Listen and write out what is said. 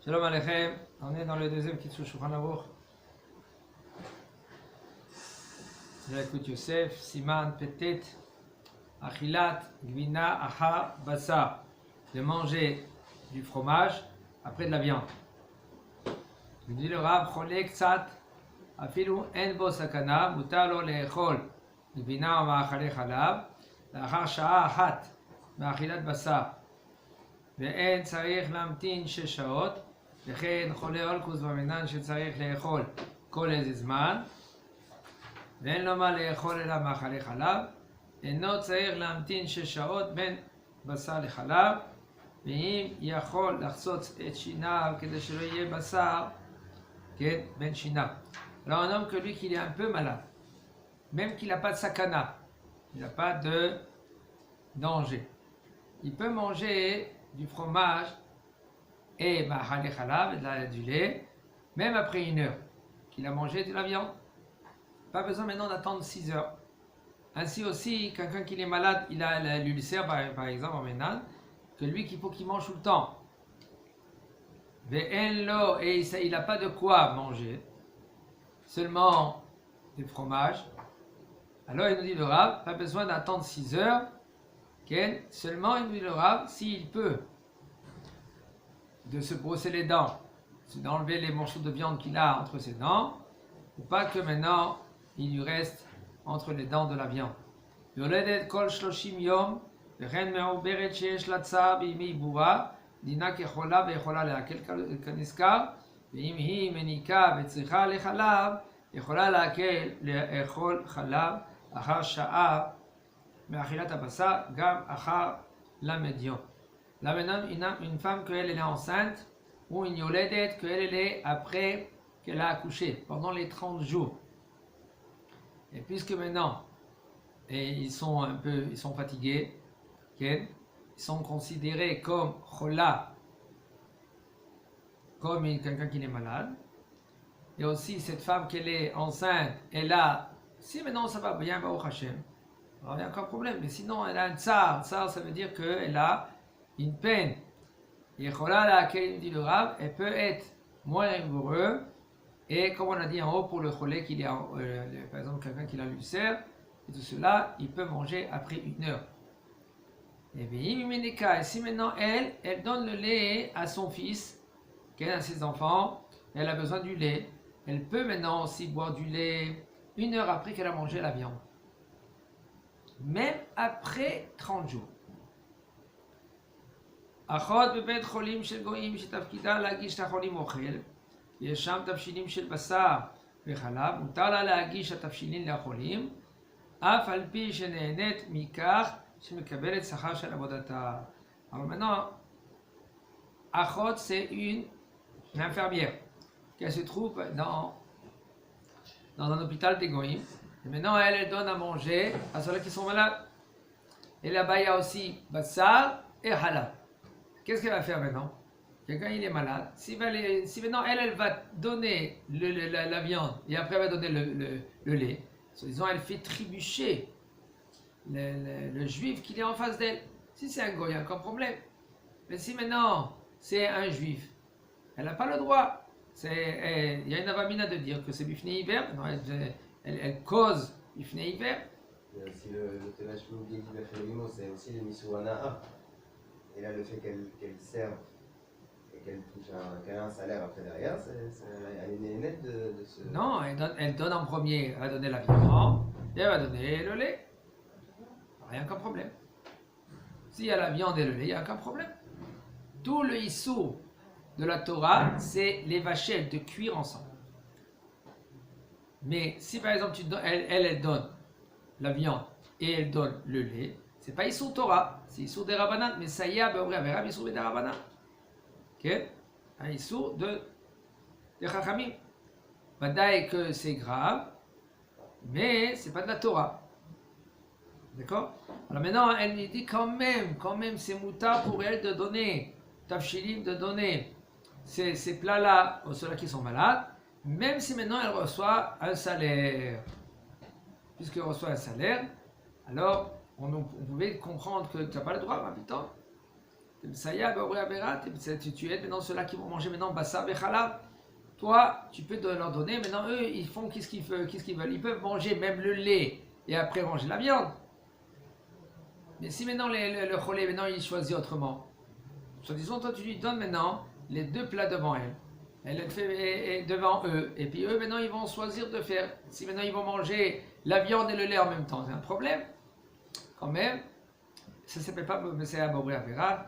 Shalom Aleichem, on est dans le deuxième Kitzur Shulchan Aruch. Écoute Yosef, Siman, Petet, Achilat, Gvina, Aha, Bassa. De manger du fromage après de la viande. Il dit le Rab, Cholek Tzat, Afilu En Bo Sakana, Mutar Lo Le'echol, Gvina ou Ma'achale Chalav, לאחר שעה אחת מאכילת בשר, ואין צריך להמתין 6 שעות, וכן חולה אולקוס במינן שצריך לאכול כל איזה זמן, ואין לו מה לאכול אלא מאכלי חלב, אינו צריך להמתין 6 שעות בין בשר לחלב, ואם יכול לחצוץ את שיניו כדי שלא יהיה בשר, כן, בין שיניו. Alors un homme que lui qu'il est un peu malade, même qu'il n'a pas de sakana, il n'a pas de danger, il peut manger du fromage et ma'achale chalav, du lait, même après 1 heure qu'il a mangé de la viande. Pas besoin maintenant d'attendre 6 heures. Ainsi aussi, quelqu'un qui est malade, il a l'ulcère par exemple en Ménan, que lui qu'il faut qu'il mange tout le temps. Et il n'a pas de quoi manger, seulement du fromage. Alors il nous dit le Rav, pas besoin d'attendre 6 heures, seulement il nous dit le Rav, s'il peut de se brosser les dents, d'enlever les morceaux de viande qu'il a entre ses dents, ou pas que maintenant il lui reste entre les dents de la viande. יולדת כל 30 יום, וכן מעוברת שיש לה צער בימי עיבורה, דינה כחולה ויכולה להקל כנזכר, ואם היא מניקה וצריכה לחלב, יכולה להקל לאכול חלב אחר שעה מאכילת הבשר, גם אחר למדיון. Là maintenant, une femme qu'elle est enceinte, ou une yoledet qu'elle est après qu'elle a accouché, pendant les 30 jours. Et puisque maintenant, ils sont fatigués, ils sont considérés comme chola, comme quelqu'un qui est malade. Et aussi, cette femme qu'elle est enceinte, elle a, si maintenant ça va bien, Baruch Hashem, alors il n'y a aucun problème. Mais sinon, elle a un tsar. Tsar, ça veut dire qu'elle a une peine. Et chola, laquelle il dit le Rav, elle peut être moins rigoureuse. Et comme on a dit en haut, pour le cholé, qu'il y a, par exemple, quelqu'un qui a l'ulcère, et tout cela, il peut manger après 1 heure. Et bien, et si maintenant elle donne le lait à son fils, qu'elle a ses enfants, elle a besoin du lait, elle peut maintenant aussi boire du lait 1 heure après qu'elle a mangé la viande. Même après 30 jours. אחות בבית חולים של גויים שתפקידה להגיש לחולים אוכל, יש שם תבשילים של בשר וחלב, מותר לה להגיש התבשילים לחולים, אף על פי שנהנית מכך שמקבלת שכר של עבודתה. Alors maintenant, אחות c'est une infirmière qui se trouve dans un hôpital des Goïm. Et maintenant, elle donne à manger à ceux qui sont malades. Et là-bas, il y a aussi bassar et halal. Qu'est-ce qu'elle va faire maintenant? Quelqu'un il est malade. Si maintenant elle va donner la viande et après elle va donner le lait, disons elle fait trébucher le juif qui est en face d'elle. Si c'est un goy, il n'y a aucun problème. Mais si maintenant c'est un juif, elle n'a pas le droit. Il y a une avamina de dire que c'est bifnei hiver. Elle cause bifnei hiver. Si le ténage qui va faire l'imo, c'est aussi le misuana. Et là, le fait qu'elle serve et qu'elle a un salaire après derrière, elle est nette de ce... Non, elle donne en premier, elle va donner la viande et elle va donner le lait. Il n'y a aucun problème. S'il y a la viande et le lait, il n'y a aucun problème. Tout le issou de la Torah, c'est les vachettes de cuire ensemble. Mais si par exemple elle donne la viande et elle donne le lait, c'est pas Issour Torah, c'est Issour des Rabbanan, mais ça y a, Avera Issour des Rabbanan. Ok? Un Issour de Chachamim. Badaï que c'est grave, mais c'est pas de la Torah. D'accord? Alors maintenant, elle lui dit quand même, c'est mouta pour elle de donner, tafshilim, de donner ces plats-là aux ceux-là qui sont malades, même si maintenant elle reçoit un salaire. Puisqu'elle reçoit un salaire, alors on pouvait comprendre que tu n'as pas le droit, ma putain. Tu aides maintenant ceux-là qui vont manger maintenant Bassa Bechalab. Toi, tu peux leur donner. Maintenant, eux, ils font qu'est-ce qu'ils veulent. Ils peuvent manger même le lait et après manger la viande. Mais si maintenant le cholé, maintenant il choisit autrement. Soit disons, toi tu lui donnes maintenant les 2 plats devant elle. Elle le fait devant eux. Et puis eux, maintenant, ils vont choisir de faire. Si maintenant ils vont manger la viande et le lait en même temps, c'est un problème. Quand même, ça ne s'appelle pas Messea Bobri Avera.